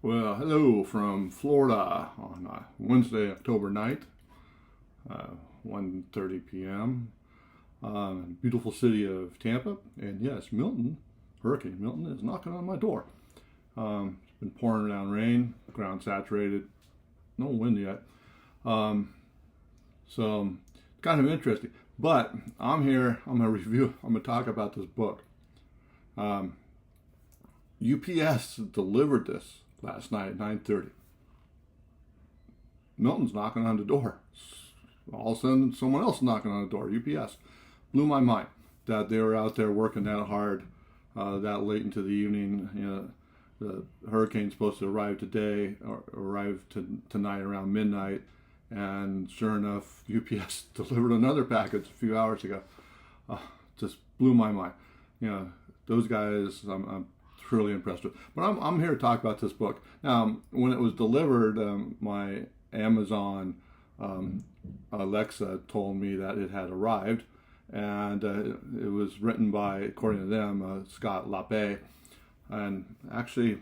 Well, hello from Florida on Wednesday, October night, 1:30 p.m. Beautiful city of Tampa, and yes, Milton, Hurricane Milton, is knocking on my door. It's been pouring down rain, ground saturated, no wind yet. Um, so kind of interesting. But I'm here. I'm gonna review. I'm gonna talk about this book. Um, UPS delivered this last night at 9:30. Milton's knocking on the door. All of a sudden, someone else knocking on the door. UPS blew my mind that they were out there working that hard, that late into the evening. You know, the hurricane's supposed to arrive today or arrive tonight around midnight, and sure enough, UPS delivered another package a few hours ago. Just blew my mind. You know, those guys, I'm truly impressed with. But I'm here to talk about this book. Now, when it was delivered, my Amazon Alexa told me that it had arrived, and it was written by, according to them, Scott Lape, and actually,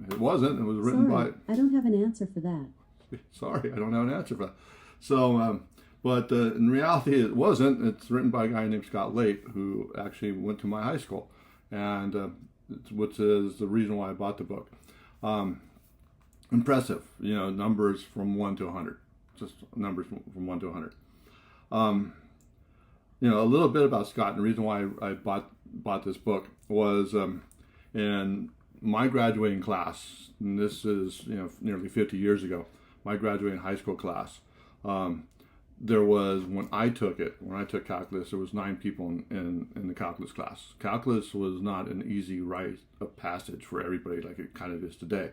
it wasn't. It was written Sorry, I don't have an answer for that. Sorry, I don't have an answer for that. So, but in reality, it wasn't. It's written by a guy named Scott Lape, who actually went to my high school, and which is the reason why I bought the book. Impressive, you know, numbers from 1 to 100, just numbers from 1 to 100. You know, a little bit about Scott, and the reason why I bought this book was in my graduating class, and this is, you know, nearly 50 years ago, my graduating high school class. There was, when I took calculus, there was 9 people in the calculus class. Calculus was not an easy rite of passage for everybody like it kind of is today.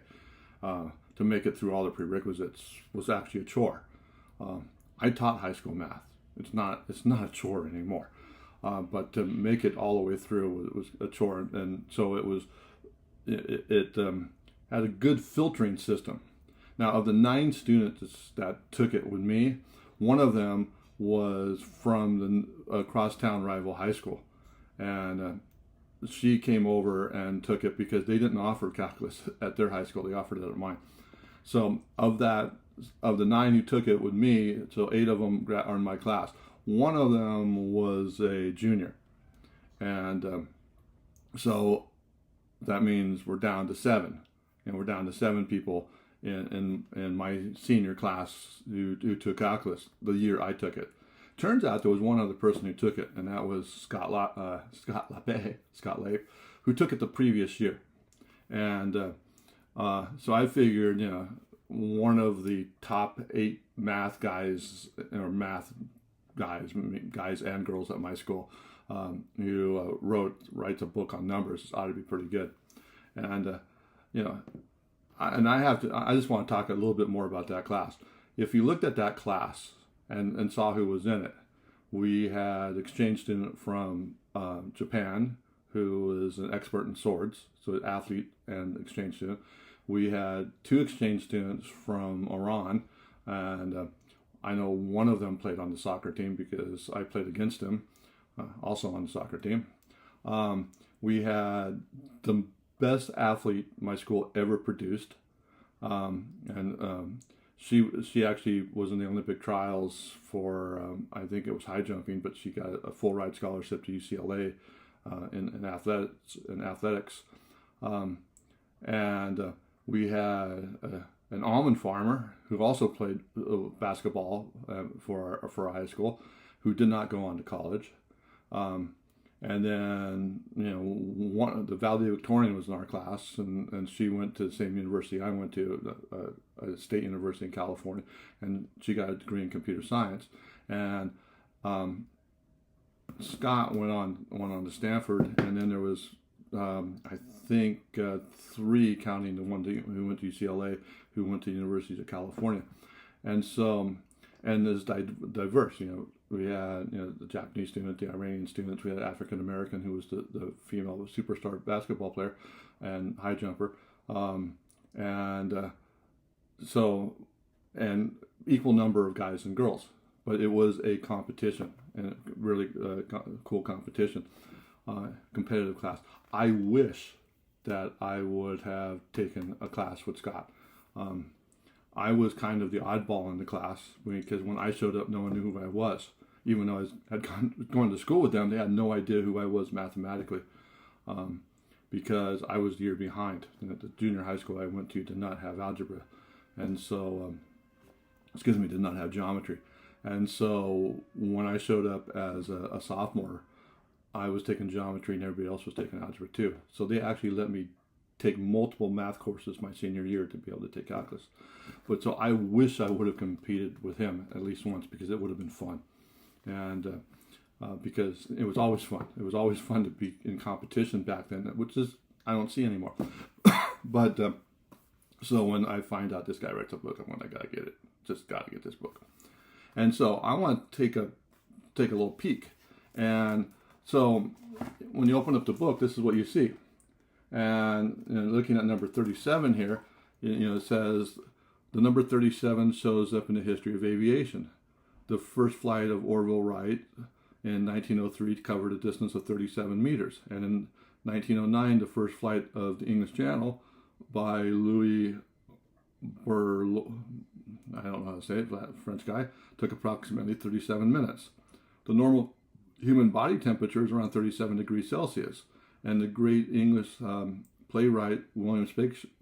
To make it through all the prerequisites was actually a chore. I taught high school math. It's not a chore anymore. But to make it all the way through was a chore, and so it had a good filtering system. Now, of the 9 students that took it with me, one of them was from the crosstown rival high school, and she came over and took it because they didn't offer calculus at their high school. They offered it at mine. So of the 9 who took it with me, so 8 of them are in my class. One of them was a junior, and so that means we're down to 7, and we're down to 7 people in my senior class who took calculus the year I took it. Turns out there was one other person who took it, and that was Scott Lape, who took it the previous year. And so I figured, you know, one of the top 8 math guys, or math guys and girls at my school, who writes a book on numbers, ought to be pretty good. And you know, I just want to talk a little bit more about that class. If you looked at that class and saw who was in it, we had exchange student from Japan, who is an expert in swords, so an athlete and exchange student. We had 2 exchange students from Iran, and I know one of them played on the soccer team because I played against him, also on the soccer team. We had the best athlete my school ever produced, and she actually was in the Olympic trials for I think it was high jumping, but she got a full ride scholarship to UCLA in athletics. And we had an almond farmer who also played basketball for our high school, who did not go on to college. And then, you know, the valedictorian was in our class, and she went to the same university I went to, a state university in California, and she got a degree in computer science. And Scott went on to Stanford, and then there was I think 3, counting the one who went to UCLA, who went to the University of California, and so, and it's diverse. You know, we had, you know, the Japanese student, the Iranian students. We had African American, who was the female superstar basketball player and high jumper, and so, and equal number of guys and girls. But it was a competition, and really cool competition, competitive class. I wish that I would have taken a class with Scott. I was kind of the oddball in the class because when I showed up, no one knew who I was. Even though I had gone to school with them, they had no idea who I was mathematically, because I was the year behind. And at the junior high school I went to did not have algebra, and so, did not have geometry. And so when I showed up as a sophomore, I was taking geometry and everybody else was taking algebra too. So they actually let me take multiple math courses my senior year to be able to take calculus. But so I wish I would have competed with him at least once, because it would have been fun. And because it was always fun. It was always fun to be in competition back then, which is I don't see anymore. But so when I find out this guy writes a book, I'm going, I gotta get it. Just gotta get this book. And so I want to take a little peek. And so when you open up the book, this is what you see. And looking at number 37 here, it says the number 37 shows up in the history of aviation. The first flight of Orville Wright in 1903 covered a distance of 37 meters. And in 1909, the first flight of the English Channel by Louis Bourlon, I don't know how to say it, that French guy, took approximately 37 minutes. The normal human body temperature is around 37 degrees Celsius. And the great English playwright William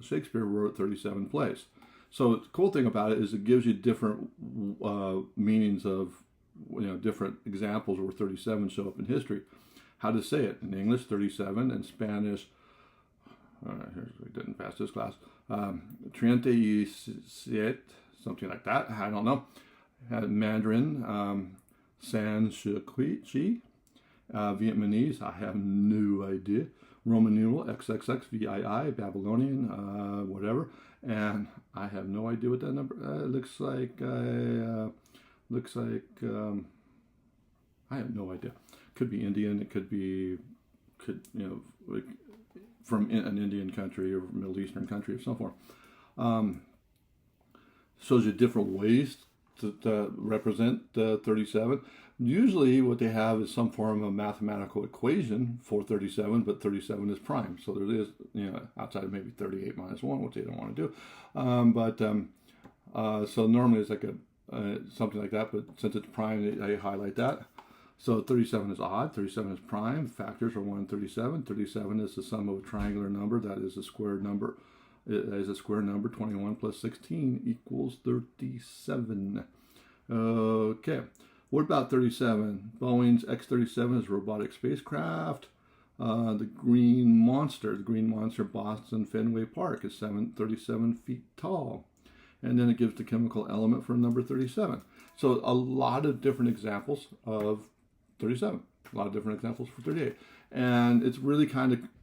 Shakespeare wrote 37 plays. So the cool thing about it is it gives you different meanings of, different examples where 37 show up in history. How to say it in English, 37, in Spanish, we didn't pass this class, 37, something like that, I don't know. Mandarin, Sanskrit, Vietnamese, I have no idea. Roman numeral, XXX, VII, Babylonian, whatever. And I have no idea what that number, looks like, I have no idea. Could be Indian, it could be, like from an Indian country or Middle Eastern country of some form. Shows you different ways to represent 37. Usually what they have is some form of mathematical equation for 37, but 37 is prime. So there is, outside of maybe 38 minus 1, which they don't want to do. So normally it's like something like that, but since it's prime, they highlight that. So 37 is odd, 37 is prime, factors are 1 and 37. 37 is the sum of a triangular number, that is a square number. It is a square number, 21 plus 16 equals 37. Okay, what about 37? Boeing's X-37 is a robotic spacecraft. The Green Monster Boston Fenway Park is 37 feet tall. And then it gives the chemical element for number 37. So a lot of different examples of 37. A lot of different examples for 38. And it's really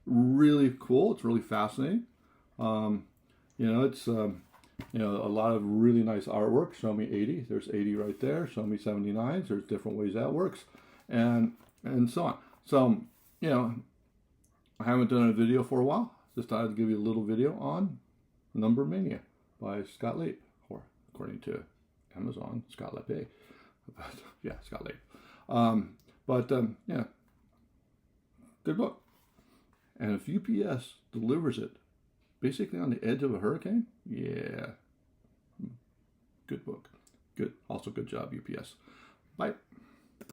really cool. It's really fascinating. It's a lot of really nice artwork. Show me 80. There's 80 right there. Show me 79. There's different ways that works, and so on. So I haven't done a video for a while. Just thought I'd give you a little video on Number Mania by Scott Lape, or according to Amazon, Scott Lape. But yeah, Scott Lape. Good book. And if UPS delivers it basically on the edge of a hurricane, yeah, good book. Good. Also good job, UPS. Bye.